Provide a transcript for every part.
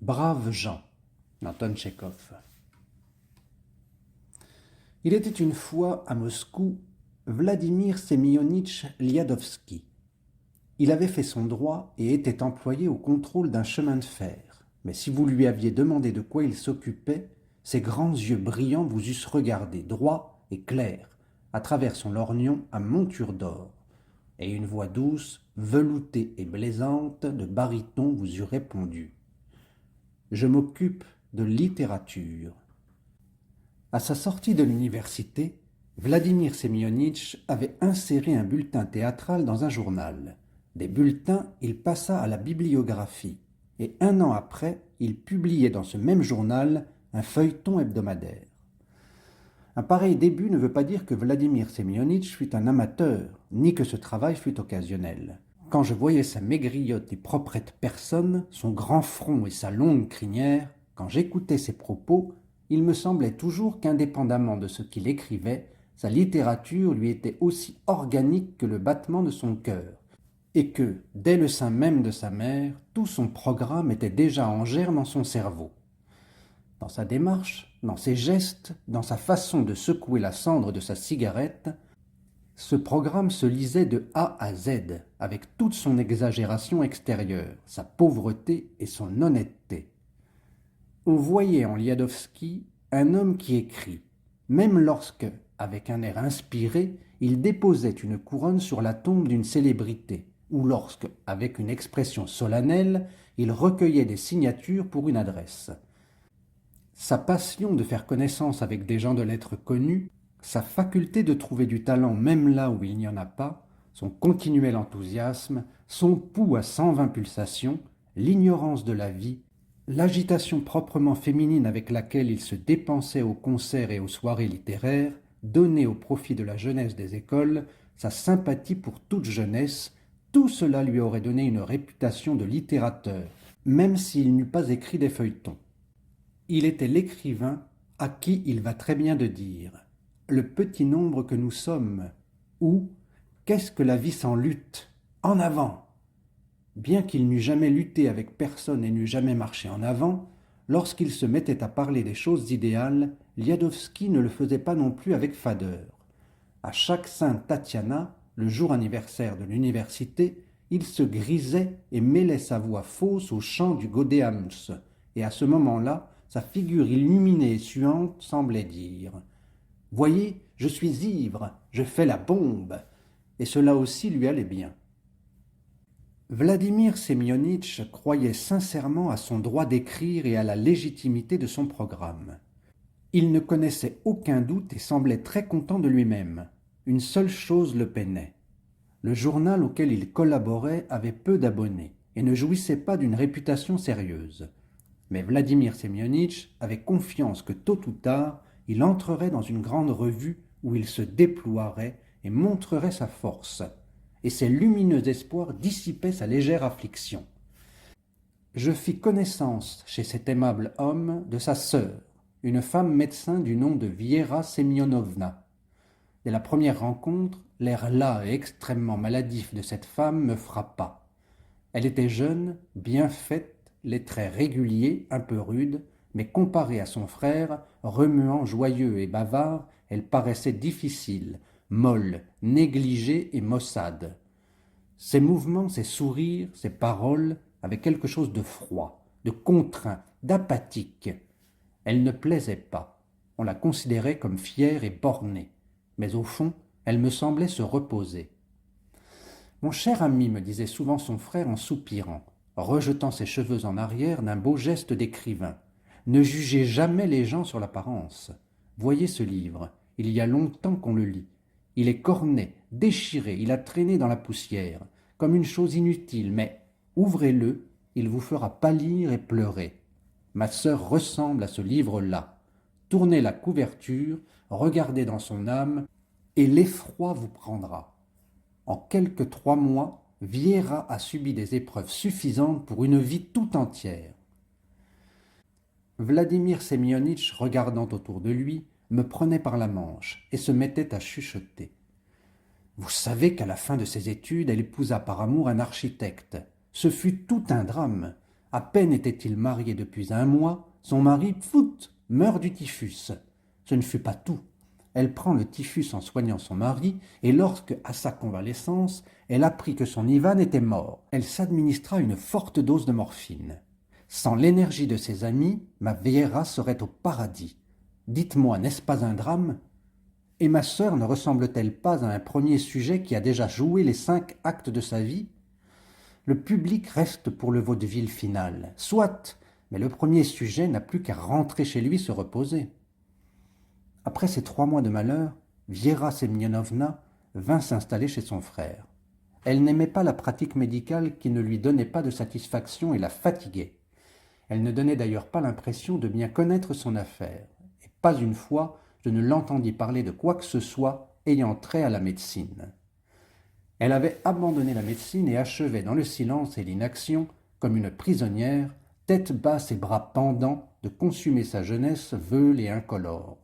Braves gens d'Anton Tchekhov. Il était une fois à Moscou Vladimir Semyonitch Liadovski. Il avait fait son droit et était employé au contrôle d'un chemin de fer. Mais si vous lui aviez demandé de quoi il s'occupait, ses grands yeux brillants vous eussent regardé, droit et clair, à travers son lorgnon à monture d'or, et une voix douce, veloutée et blaisante de baryton vous eût répondu. Je m'occupe de littérature. À sa sortie de l'université, Vladimir Semyonitch avait inséré un bulletin théâtral dans un journal. Des bulletins, il passa à la bibliographie, et 1 an après, il publiait dans ce même journal un feuilleton hebdomadaire. Un pareil début ne veut pas dire que Vladimir Semyonitch fut un amateur, ni que ce travail fut occasionnel. Quand je voyais sa maigrillotte et proprette personne, son grand front et sa longue crinière, quand j'écoutais ses propos, il me semblait toujours qu'indépendamment de ce qu'il écrivait, sa littérature lui était aussi organique que le battement de son cœur, et que, dès le sein même de sa mère, tout son programme était déjà en germe dans son cerveau. Dans sa démarche, dans ses gestes, dans sa façon de secouer la cendre de sa cigarette, ce programme se lisait de A à Z, avec toute son exagération extérieure, sa pauvreté et son honnêteté. On voyait en Liadovski un homme qui écrit, même lorsque, avec un air inspiré, il déposait une couronne sur la tombe d'une célébrité, ou lorsque, avec une expression solennelle, il recueillait des signatures pour une adresse. Sa passion de faire connaissance avec des gens de lettres connus, sa faculté de trouver du talent même là où il n'y en a pas, son continuel enthousiasme, son pouls à 120 pulsations, l'ignorance de la vie, l'agitation proprement féminine avec laquelle il se dépensait aux concerts et aux soirées littéraires, données au profit de la jeunesse des écoles, sa sympathie pour toute jeunesse, tout cela lui aurait donné une réputation de littérateur, même s'il n'eût pas écrit des feuilletons. Il était l'écrivain à qui il va très bien de dire « Le petit nombre que nous sommes » ou « Qu'est-ce que la vie sans lutte ? En avant !» Bien qu'il n'eût jamais lutté avec personne et n'eût jamais marché en avant, lorsqu'il se mettait à parler des choses idéales, Liadovski ne le faisait pas non plus avec fadeur. À chaque Sainte Tatiana, le jour anniversaire de l'université, il se grisait et mêlait sa voix fausse au chant du Gaudeamus, et à ce moment-là, sa figure illuminée et suante semblait dire « Voyez, je suis ivre, je fais la bombe !» Et cela aussi lui allait bien. Vladimir Semyonitch croyait sincèrement à son droit d'écrire et à la légitimité de son programme. Il ne connaissait aucun doute et semblait très content de lui-même. Une seule chose le peinait. Le journal auquel il collaborait avait peu d'abonnés et ne jouissait pas d'une réputation sérieuse. Mais Vladimir Semyonitch avait confiance que tôt ou tard, il entrerait dans une grande revue où il se déploierait et montrerait sa force. Et ses lumineux espoirs dissipaient sa légère affliction. Je fis connaissance chez cet aimable homme de sa sœur, une femme médecin du nom de Viera Semyonovna. Dès la première rencontre, l'air las et extrêmement maladif de cette femme me frappa. Elle était jeune, bien faite, les traits réguliers, un peu rudes, mais comparée à son frère, remuant, joyeux et bavard, elle paraissait difficile, molle, négligée et maussade. Ses mouvements, ses sourires, ses paroles avaient quelque chose de froid, de contraint, d'apathique. Elle ne plaisait pas. On la considérait comme fière et bornée. Mais au fond, elle me semblait se reposer. Mon cher ami, me disait souvent son frère en soupirant, rejetant ses cheveux en arrière d'un beau geste d'écrivain. Ne jugez jamais les gens sur l'apparence. Voyez ce livre, il y a longtemps qu'on le lit. Il est corné, déchiré, il a traîné dans la poussière, comme une chose inutile, mais ouvrez-le, il vous fera pâlir et pleurer. Ma sœur ressemble à ce livre-là. Tournez la couverture, regardez dans son âme, et l'effroi vous prendra. En quelques 3 mois, Viera a subi des épreuves suffisantes pour une vie tout entière. Vladimir Semyonitch, regardant autour de lui, me prenait par la manche et se mettait à chuchoter. Vous savez qu'à la fin de ses études, elle épousa par amour un architecte. Ce fut tout un drame. À peine était-il marié depuis un mois, son mari, pfout, meurt du typhus. Ce ne fut pas tout. Elle prend le typhus en soignant son mari, et lorsque, à sa convalescence, elle apprit que son Ivan était mort, elle s'administra une forte dose de morphine. Sans l'énergie de ses amis, ma Viera serait au paradis. Dites-moi, n'est-ce pas un drame? Et ma sœur ne ressemble-t-elle pas à un premier sujet qui a déjà joué les 5 actes de sa vie? Le public reste pour le vaudeville final. Soit, mais le premier sujet n'a plus qu'à rentrer chez lui se reposer. Après ces 3 mois de malheur, Viera Semyonovna vint s'installer chez son frère. Elle n'aimait pas la pratique médicale qui ne lui donnait pas de satisfaction et la fatiguait. Elle ne donnait d'ailleurs pas l'impression de bien connaître son affaire. Et pas une fois je ne l'entendis parler de quoi que ce soit ayant trait à la médecine. Elle avait abandonné la médecine et achevait dans le silence et l'inaction, comme une prisonnière, tête basse et bras pendants, de consumer sa jeunesse veule et incolore.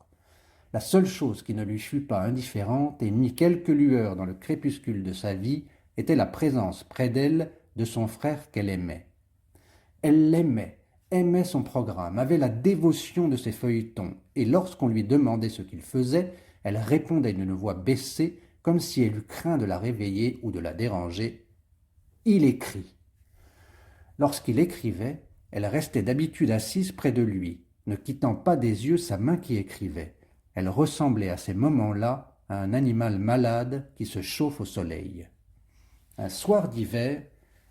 La seule chose qui ne lui fût pas indifférente et mit quelques lueurs dans le crépuscule de sa vie était la présence près d'elle de son frère qu'elle aimait. Elle l'aimait, aimait son programme, avait la dévotion de ses feuilletons, et lorsqu'on lui demandait ce qu'il faisait, elle répondait d'une voix baissée, comme si elle eût craint de la réveiller ou de la déranger. « Il écrit ». Lorsqu'il écrivait, elle restait d'habitude assise près de lui, ne quittant pas des yeux sa main qui écrivait. Elle ressemblait à ces moments-là à un animal malade qui se chauffe au soleil. Un soir d'hiver,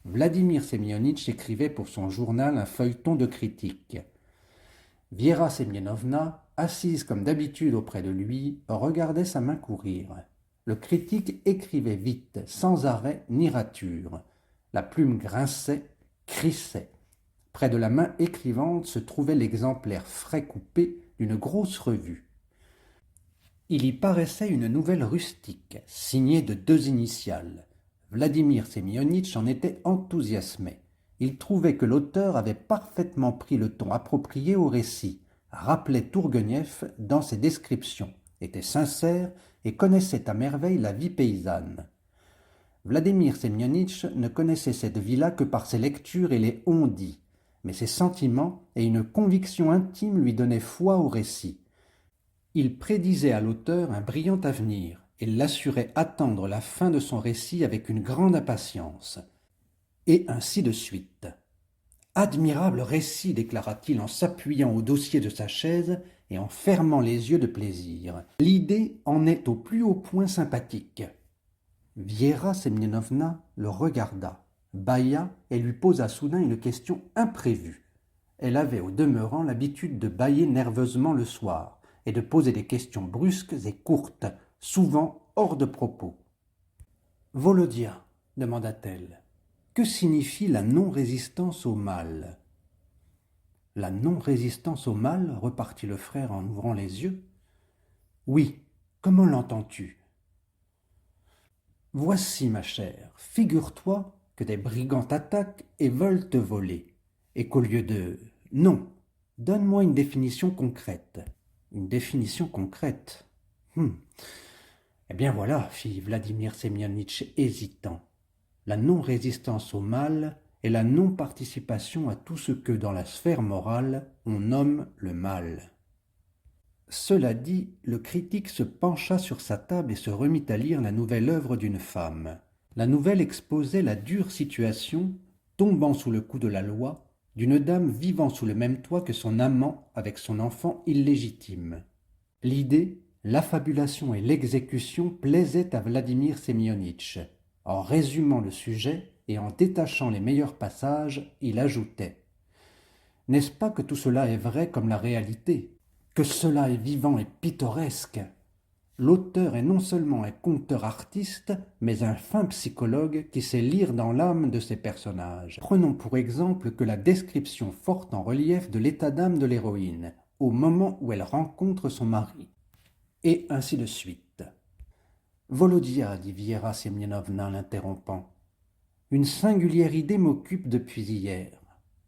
Vladimir Semyonitch écrivait pour son journal un feuilleton de critique. Viera Semyonovna, assise comme d'habitude auprès de lui, regardait sa main courir. Le critique écrivait vite, sans arrêt ni rature. La plume grinçait, crissait. Près de la main écrivante se trouvait l'exemplaire frais coupé d'une grosse revue. Il y paraissait une nouvelle rustique, signée de 2 initiales. Vladimir Semyonitch en était enthousiasmé. Il trouvait que l'auteur avait parfaitement pris le ton approprié au récit, rappelait Tourguenieff dans ses descriptions, était sincère et connaissait à merveille la vie paysanne. Vladimir Semyonitch ne connaissait cette vie-là que par ses lectures et les on-dit, mais ses sentiments et une conviction intime lui donnaient foi au récit. Il prédisait à l'auteur un brillant avenir et l'assurait attendre la fin de son récit avec une grande impatience. Et ainsi de suite. « Admirable récit » déclara-t-il en s'appuyant au dossier de sa chaise et en fermant les yeux de plaisir. « L'idée en est au plus haut point sympathique. » Viera Semyonovna le regarda, bâilla et lui posa soudain une question imprévue. Elle avait au demeurant l'habitude de bâiller nerveusement le soir et de poser des questions brusques et courtes, souvent hors de propos. « Volodia, demanda-t-elle, que signifie la non-résistance au mal ?» « La non-résistance au mal, repartit le frère en ouvrant les yeux. Oui, comment l'entends-tu? Voici, ma chère, figure-toi que des brigands t'attaquent et veulent te voler, et qu'au lieu de... Non, donne-moi une définition concrète. Une définition concrète. Eh bien voilà, fit Vladimir Semyonitch hésitant. La non-résistance au mal est la non-participation à tout ce que, dans la sphère morale, on nomme le mal. Cela dit, le critique se pencha sur sa table et se remit à lire la nouvelle œuvre d'une femme. La nouvelle exposait la dure situation, tombant sous le coup de la loi, d'une dame vivant sous le même toit que son amant avec son enfant illégitime. L'idée, l'affabulation et l'exécution plaisaient à Vladimir Semyonitch. En résumant le sujet et en détachant les meilleurs passages, il ajoutait « N'est-ce pas que tout cela est vrai comme la réalité, que cela est vivant et pittoresque? L'auteur est non seulement un conteur artiste, mais un fin psychologue qui sait lire dans l'âme de ses personnages. Prenons pour exemple que la description forte en relief de l'état d'âme de l'héroïne, au moment où elle rencontre son mari. Et ainsi de suite. « Volodia, dit Viera Semyonovna l'interrompant, une singulière idée m'occupe depuis hier.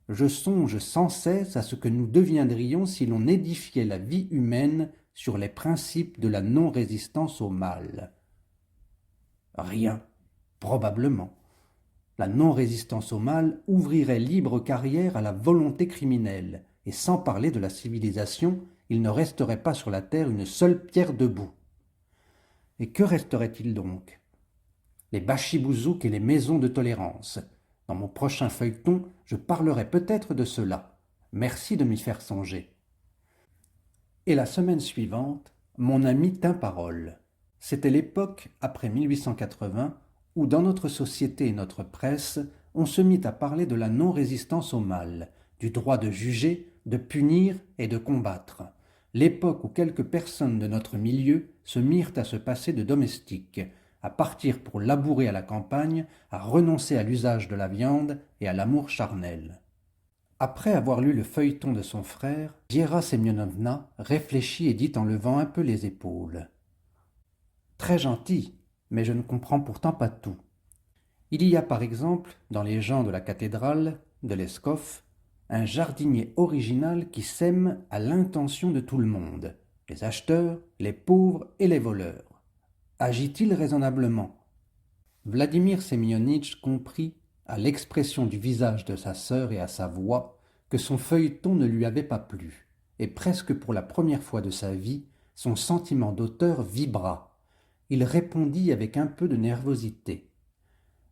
Je songe sans cesse à ce que nous deviendrions si l'on édifiait la vie humaine sur les principes de la non-résistance au mal. Rien, probablement. La non-résistance au mal ouvrirait libre carrière à la volonté criminelle, et sans parler de la civilisation, il ne resterait pas sur la terre une seule pierre debout. Et que resterait-il donc? Les bachibouzouk et les maisons de tolérance. Dans mon prochain feuilleton, je parlerai peut-être de cela. Merci de m'y faire songer. Et la semaine suivante, mon ami tint parole. C'était l'époque, après 1880, où dans notre société et notre presse, on se mit à parler de la non-résistance au mal, du droit de juger, de punir et de combattre. L'époque où quelques personnes de notre milieu se mirent à se passer de domestiques, à partir pour labourer à la campagne, à renoncer à l'usage de la viande et à l'amour charnel. Après avoir lu le feuilleton de son frère, Viera Semyonovna réfléchit et dit en levant un peu les épaules. Très gentil, mais je ne comprends pourtant pas tout. Il y a par exemple, dans les gens de la cathédrale, de Leskov, un jardinier original qui sème à l'intention de tout le monde, les acheteurs, les pauvres et les voleurs. Agit-il raisonnablement? Vladimir Semyonitch comprit, à l'expression du visage de sa sœur et à sa voix, que son feuilleton ne lui avait pas plu, et presque pour la première fois de sa vie, son sentiment d'auteur vibra. Il répondit avec un peu de nervosité.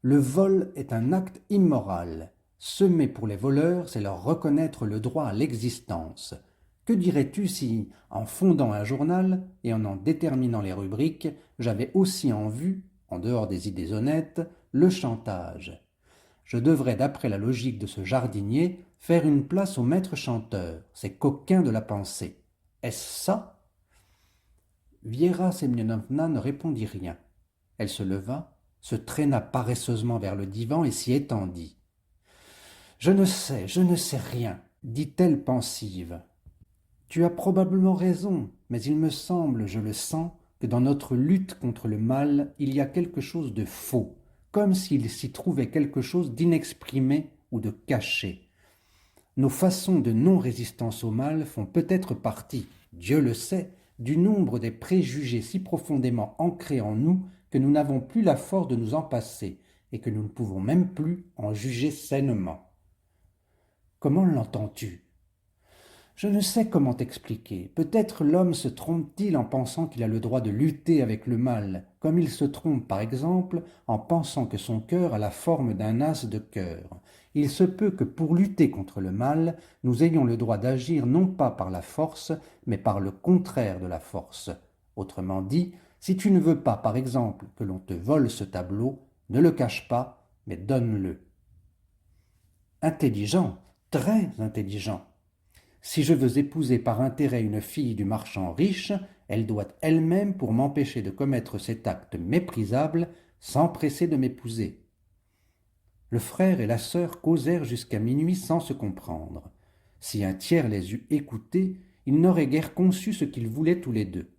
Le vol est un acte immoral. Semer pour les voleurs, c'est leur reconnaître le droit à l'existence. Que dirais-tu si, en fondant un journal et en déterminant les rubriques, j'avais aussi en vue, en dehors des idées honnêtes, le chantage? Je devrais, d'après la logique de ce jardinier, faire une place au maître chanteur, ces coquins de la pensée. Est-ce ça? Viera Semyonovna ne répondit rien. Elle se leva, se traîna paresseusement vers le divan et s'y étendit. Je ne sais rien, dit-elle pensive. Tu as probablement raison, mais il me semble, je le sens, que dans notre lutte contre le mal, il y a quelque chose de faux, comme s'il s'y trouvait quelque chose d'inexprimé ou de caché. Nos façons de non-résistance au mal font peut-être partie, Dieu le sait, du nombre des préjugés si profondément ancrés en nous que nous n'avons plus la force de nous en passer et que nous ne pouvons même plus en juger sainement. Comment l'entends-tu? Je ne sais comment t'expliquer. Peut-être l'homme se trompe-t-il en pensant qu'il a le droit de lutter avec le mal, comme il se trompe par exemple en pensant que son cœur a la forme d'un as de cœur. Il se peut que pour lutter contre le mal, nous ayons le droit d'agir non pas par la force, mais par le contraire de la force. Autrement dit, si tu ne veux pas, par exemple, que l'on te vole ce tableau, ne le cache pas, mais donne-le. Intelligent, très intelligent. Si je veux épouser par intérêt une fille du marchand riche, elle doit elle-même, pour m'empêcher de commettre cet acte méprisable, s'empresser de m'épouser. Le frère et la sœur causèrent jusqu'à minuit sans se comprendre. Si un tiers les eût écoutés, ils n'auraient guère conçu ce qu'ils voulaient tous les deux.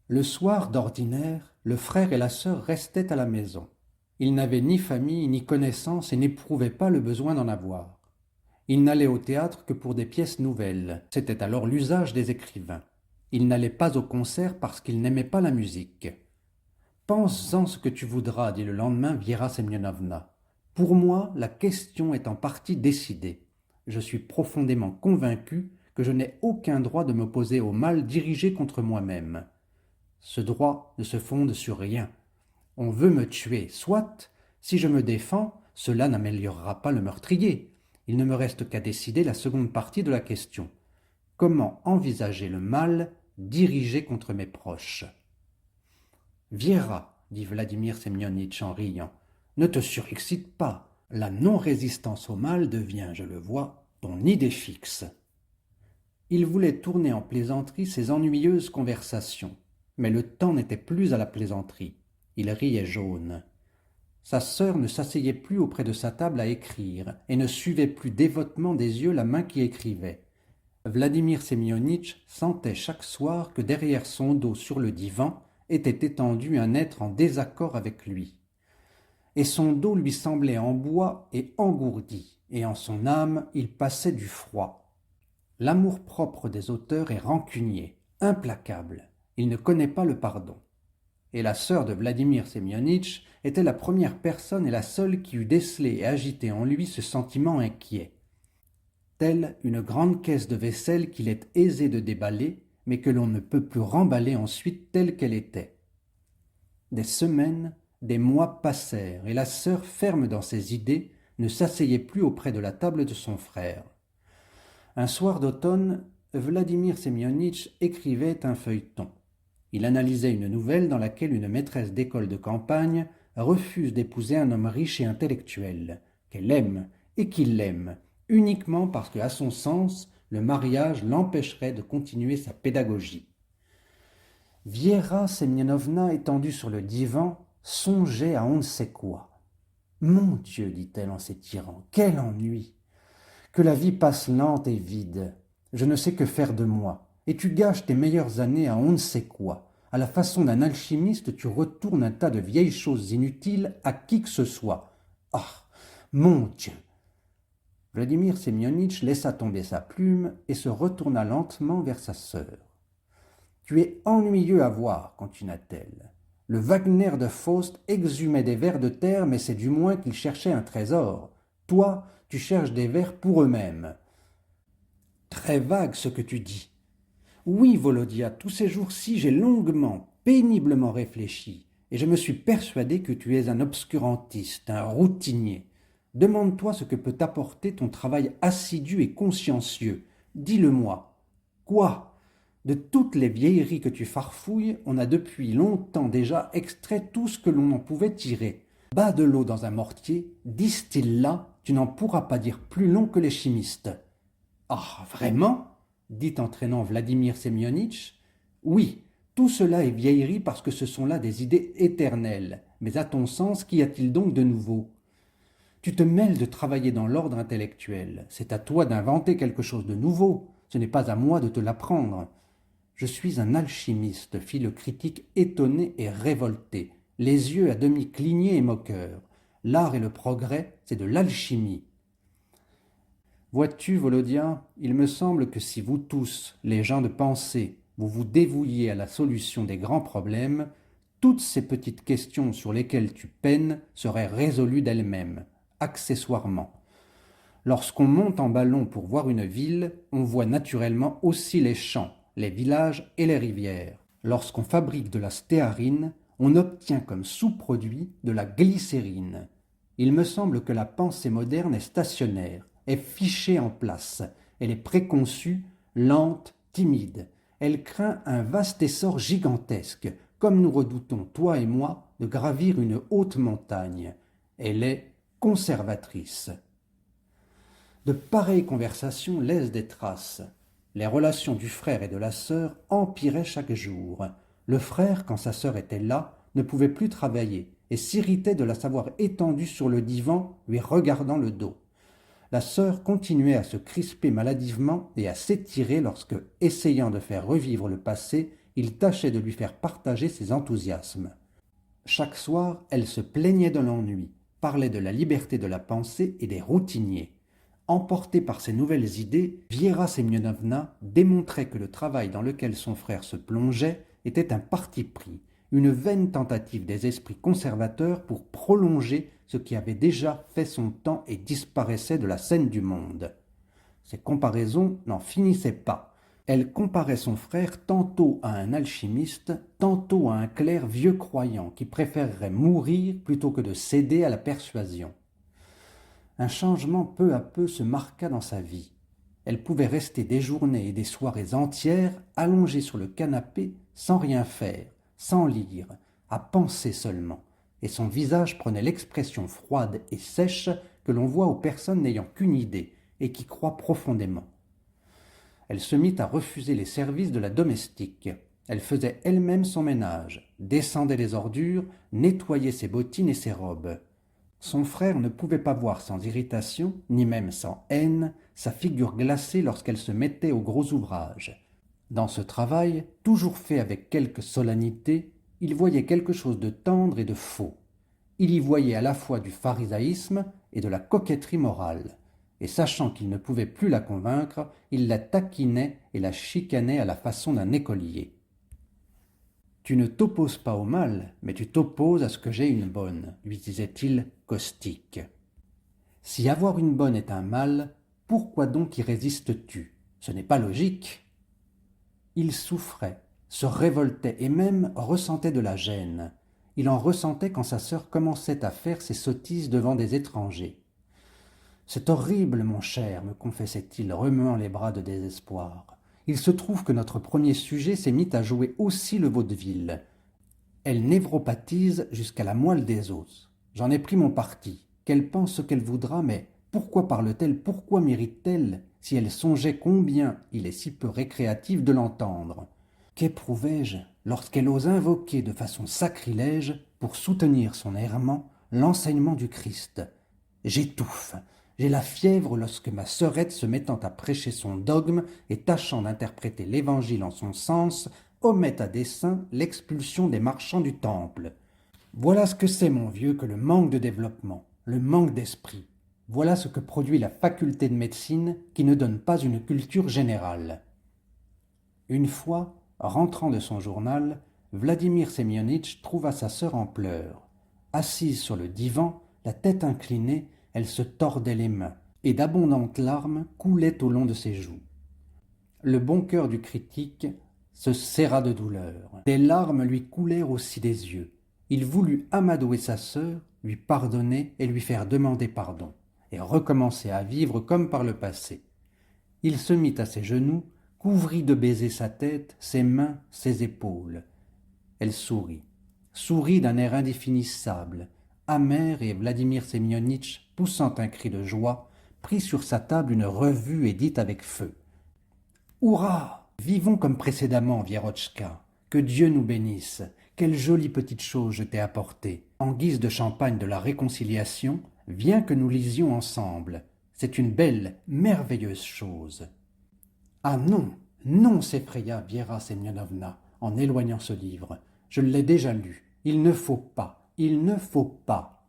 Le soir, d'ordinaire, le frère et la sœur restaient à la maison. Ils n'avaient ni famille ni connaissance et n'éprouvaient pas le besoin d'en avoir. Ils n'allaient au théâtre que pour des pièces nouvelles. C'était alors l'usage des écrivains. Ils n'allaient pas au concert parce qu'ils n'aimaient pas la musique. « Pense-en ce que tu voudras, dit le lendemain Viera Semyonovna. Pour moi, la question est en partie décidée. Je suis profondément convaincu que je n'ai aucun droit de m'opposer au mal dirigé contre moi-même. Ce droit ne se fonde sur rien. On veut me tuer, soit. Si je me défends, cela n'améliorera pas le meurtrier. Il ne me reste qu'à décider la seconde partie de la question. Comment envisager le mal dirigé contre mes proches? Viera, dit Vladimir Semyonitch en riant, ne te surexcite pas. La non-résistance au mal devient, je le vois, ton idée fixe. Il voulait tourner en plaisanterie ces ennuyeuses conversations, mais le temps n'était plus à la plaisanterie. Il riait jaune. Sa sœur ne s'asseyait plus auprès de sa table à écrire et ne suivait plus dévotement des yeux la main qui écrivait. Vladimir Semyonitch sentait chaque soir que derrière son dos sur le divan était étendu un être en désaccord avec lui. Et son dos lui semblait en bois et engourdi, et en son âme il passait du froid. L'amour-propre des auteurs est rancunier, implacable. Il ne connaît pas le pardon. et la sœur de Vladimir Semyonitch était la première personne et la seule qui eût décelé et agité en lui ce sentiment inquiet. Telle une grande caisse de vaisselle qu'il est aisé de déballer, mais que l'on ne peut plus remballer ensuite telle qu'elle était. Des semaines, des mois passèrent, et la sœur, ferme dans ses idées, ne s'asseyait plus auprès de la table de son frère. Un soir d'automne, Vladimir Semyonitch écrivait un feuilleton. Il analysait une nouvelle dans laquelle une maîtresse d'école de campagne refuse d'épouser un homme riche et intellectuel, qu'elle aime et qu'il l'aime, uniquement parce qu'à son sens, le mariage l'empêcherait de continuer sa pédagogie. Viera Semyonovna, étendue sur le divan, songeait à on ne sait quoi. « Mon Dieu, dit-elle en s'étirant, quel ennui! Que la vie passe lente et vide. Je ne sais que faire de moi. Et tu gâches tes meilleures années à on ne sait quoi. À la façon d'un alchimiste, tu retournes un tas de vieilles choses inutiles à qui que ce soit. Ah, mon Dieu !» Vladimir Semyonitch laissa tomber sa plume et se retourna lentement vers sa sœur. « Tu es ennuyeux à voir, continua-t-elle. Le Wagner de Faust exhumait des vers de terre, mais c'est du moins qu'il cherchait un trésor. Toi, tu cherches des vers pour eux-mêmes. » Très vague ce que tu dis. Oui, Volodia, tous ces jours-ci, j'ai longuement, péniblement réfléchi, et je me suis persuadé que tu es un obscurantiste, un routinier. Demande-toi ce que peut t'apporter ton travail assidu et consciencieux. Dis-le-moi. Quoi ? De toutes les vieilleries que tu farfouilles, on a depuis longtemps déjà extrait tout ce que l'on en pouvait tirer. Bas de l'eau dans un mortier, distille-la, tu n'en pourras pas dire plus long que les chimistes. Ah, vraiment ? Dit en traînant Vladimir Semyonitch. Oui, tout cela est vieillerie parce que ce sont là des idées éternelles. Mais à ton sens, qu'y a-t-il donc de nouveau ? Tu te mêles de travailler dans l'ordre intellectuel. C'est à toi d'inventer quelque chose de nouveau. Ce n'est pas à moi de te l'apprendre. Je suis un alchimiste, fit le critique étonné et révolté, les yeux à demi clignés et moqueurs. L'art et le progrès, c'est de l'alchimie. Vois-tu, Volodia, il me semble que si vous tous, les gens de pensée, vous vous dévouiez à la solution des grands problèmes, toutes ces petites questions sur lesquelles tu peines seraient résolues d'elles-mêmes, accessoirement. Lorsqu'on monte en ballon pour voir une ville, on voit naturellement aussi les champs, les villages et les rivières. Lorsqu'on fabrique de la stéarine, on obtient comme sous-produit de la glycérine. Il me semble que la pensée moderne est stationnaire, est fichée en place. Elle est préconçue, lente, timide. Elle craint un vaste essor gigantesque, comme nous redoutons, toi et moi, de gravir une haute montagne. Elle est conservatrice. De pareilles conversations laissent des traces. Les relations du frère et de la sœur empiraient chaque jour. Le frère, quand sa sœur était là, ne pouvait plus travailler et s'irritait de la savoir étendue sur le divan, lui regardant le dos. La sœur continuait à se crisper maladivement et à s'étirer lorsque, essayant de faire revivre le passé, il tâchait de lui faire partager ses enthousiasmes. Chaque soir, elle se plaignait de l'ennui, parlait de la liberté de la pensée et des routiniers. Emportée par ces nouvelles idées, Viera Semyonovna démontrait que le travail dans lequel son frère se plongeait était un parti pris, une vaine tentative des esprits conservateurs pour prolonger ce qui avait déjà fait son temps et disparaissait de la scène du monde. Ces comparaisons n'en finissaient pas. Elle comparait son frère tantôt à un alchimiste, tantôt à un clerc vieux croyant qui préférerait mourir plutôt que de céder à la persuasion. Un changement peu à peu se marqua dans sa vie. Elle pouvait rester des journées et des soirées entières allongée sur le canapé sans rien faire, sans lire, à penser seulement, et son visage prenait l'expression froide et sèche que l'on voit aux personnes n'ayant qu'une idée et qui croient profondément. Elle se mit à refuser les services de la domestique. Elle faisait elle-même son ménage, descendait les ordures, nettoyait ses bottines et ses robes. Son frère ne pouvait pas voir sans irritation, ni même sans haine, sa figure glacée lorsqu'elle se mettait aux gros ouvrages. Dans ce travail, toujours fait avec quelque solennité, il voyait quelque chose de tendre et de faux. Il y voyait à la fois du pharisaïsme et de la coquetterie morale. Et sachant qu'il ne pouvait plus la convaincre, il la taquinait et la chicanait à la façon d'un écolier. Tu ne t'opposes pas au mal, mais tu t'opposes à ce que j'ai une bonne, lui disait-il caustique. Si avoir une bonne est un mal, pourquoi donc y résistes-tu? Ce n'est pas logique. Il souffrait, se révoltait et même ressentait de la gêne. Il en ressentait quand sa sœur commençait à faire ses sottises devant des étrangers. C'est horrible, mon cher, me confessait-il, remuant les bras de désespoir. Il se trouve que notre premier sujet s'est mis à jouer aussi le vaudeville. Elle névropatise jusqu'à la moelle des os. J'en ai pris mon parti. Qu'elle pense ce qu'elle voudra, mais pourquoi parle-t-elle, pourquoi mérite-t-elle, si elle songeait combien il est si peu récréatif de l'entendre? Qu'éprouvais-je lorsqu'elle ose invoquer de façon sacrilège, pour soutenir son errement, l'enseignement du Christ? J'étouffe. J'ai la fièvre lorsque ma sœurette, se mettant à prêcher son dogme et tâchant d'interpréter l'Évangile en son sens, omet à dessein l'expulsion des marchands du temple. Voilà ce que c'est, mon vieux, que le manque de développement, le manque d'esprit. Voilà ce que produit la faculté de médecine qui ne donne pas une culture générale. Une fois, rentrant de son journal, Vladimir Semyonitch trouva sa sœur en pleurs. Assise sur le divan, la tête inclinée, elle se tordait les mains, et d'abondantes larmes coulaient au long de ses joues. Le bon cœur du critique se serra de douleur. Des larmes lui coulèrent aussi des yeux. Il voulut amadouer sa sœur, lui pardonner et lui faire demander pardon, et recommencer à vivre comme par le passé. Il se mit à ses genoux, couvrit de baisers sa tête, ses mains, ses épaules. Elle sourit d'un air indéfinissable, amer, et Vladimir Semyonitch, poussant un cri de joie, prit sur sa table une revue et dit avec feu: « Hurrah! Vivons comme précédemment, Vierotchka. Que Dieu nous bénisse. Quelle jolie petite chose je t'ai apportée. En guise de champagne de la réconciliation, viens que nous lisions ensemble. C'est une belle, merveilleuse chose. » « Ah non, non, s'effraya Viera Semyonovna en éloignant ce livre. Je l'ai déjà lu. Il ne faut pas, il ne faut pas.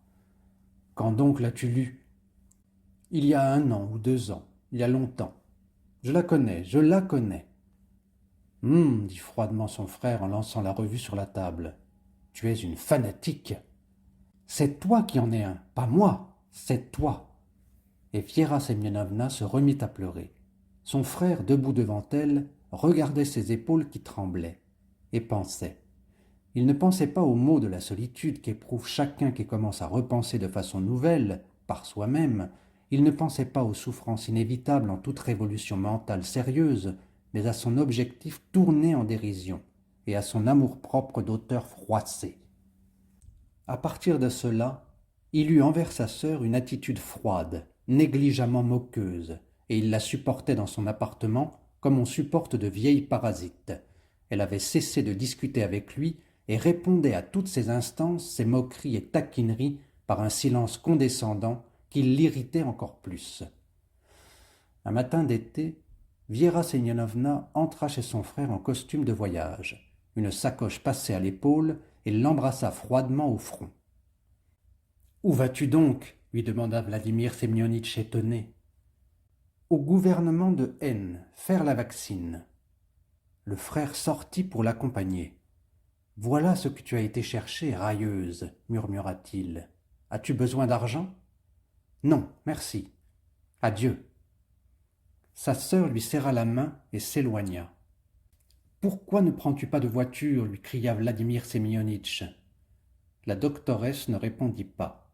Quand donc l'as-tu lu? Il y a 1 an ou 2 ans, il y a longtemps. Je la connais, je la connais. Dit froidement son frère en lançant la revue sur la table. Tu es une fanatique. C'est toi qui en es un, pas moi, c'est toi. Et Viera Semyonovna se remit à pleurer. Son frère, debout devant elle, regardait ses épaules qui tremblaient, et pensait. Il ne pensait pas aux maux de la solitude qu'éprouve chacun qui commence à repenser de façon nouvelle, par soi-même. Il ne pensait pas aux souffrances inévitables en toute révolution mentale sérieuse, mais à son objectif tourné en dérision, et à son amour-propre d'auteur froissé. À partir de cela, il eut envers sa sœur une attitude froide, négligemment moqueuse, et il la supportait dans son appartement comme on supporte de vieilles parasites. Elle avait cessé de discuter avec lui et répondait à toutes ses instances, ses moqueries et taquineries par un silence condescendant qui l'irritait encore plus. Un matin d'été, Viera Semyonovna entra chez son frère en costume de voyage, une sacoche passée à l'épaule, et l'embrassa froidement au front. « Où vas-tu donc ?» lui demanda Vladimir Semyonitch étonné. « Au gouvernement de N, faire la vaccine. » Le frère sortit pour l'accompagner. « Voilà ce que tu as été chercher, railleuse, murmura-t-il. As-tu besoin d'argent ? » Non, merci. Adieu. Sa sœur lui serra la main et s'éloigna. « Pourquoi ne prends-tu pas de voiture ?» lui cria Vladimir Semyonitch. La doctoresse ne répondit pas.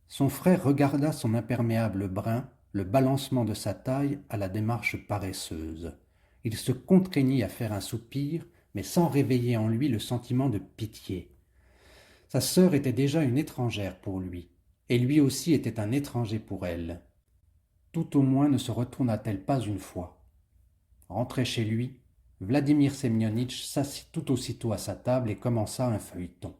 Son frère regarda son imperméable brun, le balancement de sa taille à la démarche paresseuse. Il se contraignit à faire un soupir, mais sans réveiller en lui le sentiment de pitié. Sa sœur était déjà une étrangère pour lui, et lui aussi était un étranger pour elle. Tout au moins ne se retourna-t-elle pas une fois. Rentré chez lui, Vladimir Semyonitch s'assit tout aussitôt à sa table et commença un feuilleton.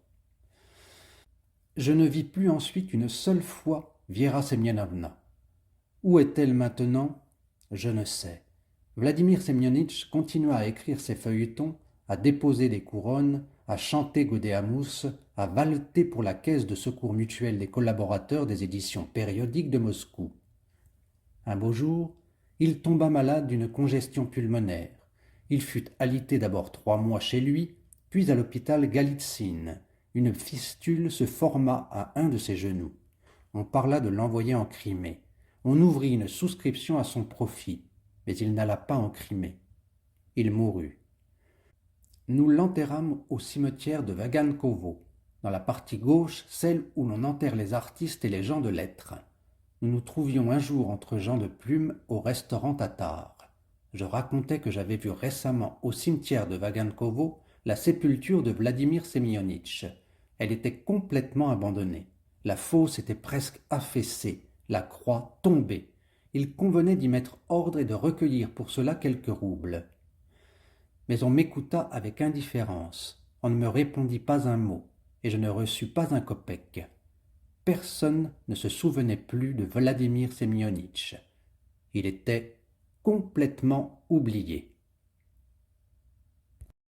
Je ne vis plus ensuite une seule fois Viera Semyonovna. Où est-elle maintenant? Je ne sais. Vladimir Semyonitch continua à écrire ses feuilletons, à déposer des couronnes, à chanter Gaudeamus, à valter pour la caisse de secours mutuel des collaborateurs des éditions périodiques de Moscou. Un beau jour, il tomba malade d'une congestion pulmonaire. Il fut alité d'abord 3 mois chez lui, Puis à l'hôpital Galitzine, une fistule se forma à un de ses genoux. On parla de l'envoyer en Crimée. On ouvrit une souscription à son profit, mais il n'alla pas en Crimée. Il mourut. Nous l'enterrâmes au cimetière de Vagankovo, dans la partie gauche, celle où l'on enterre les artistes et les gens de lettres. Nous nous trouvions un jour entre gens de plume au restaurant tatar. Je racontais que j'avais vu récemment au cimetière de Vagankovo la sépulture de Vladimir Semyonitch. Elle était complètement abandonnée. La fosse était presque affaissée, la croix tombée. Il convenait d'y mettre ordre et de recueillir pour cela quelques roubles. Mais on m'écouta avec indifférence. On ne me répondit pas un mot, et je ne reçus pas un kopek. Personne ne se souvenait plus de Vladimir Semyonitch. Il était complètement oublié.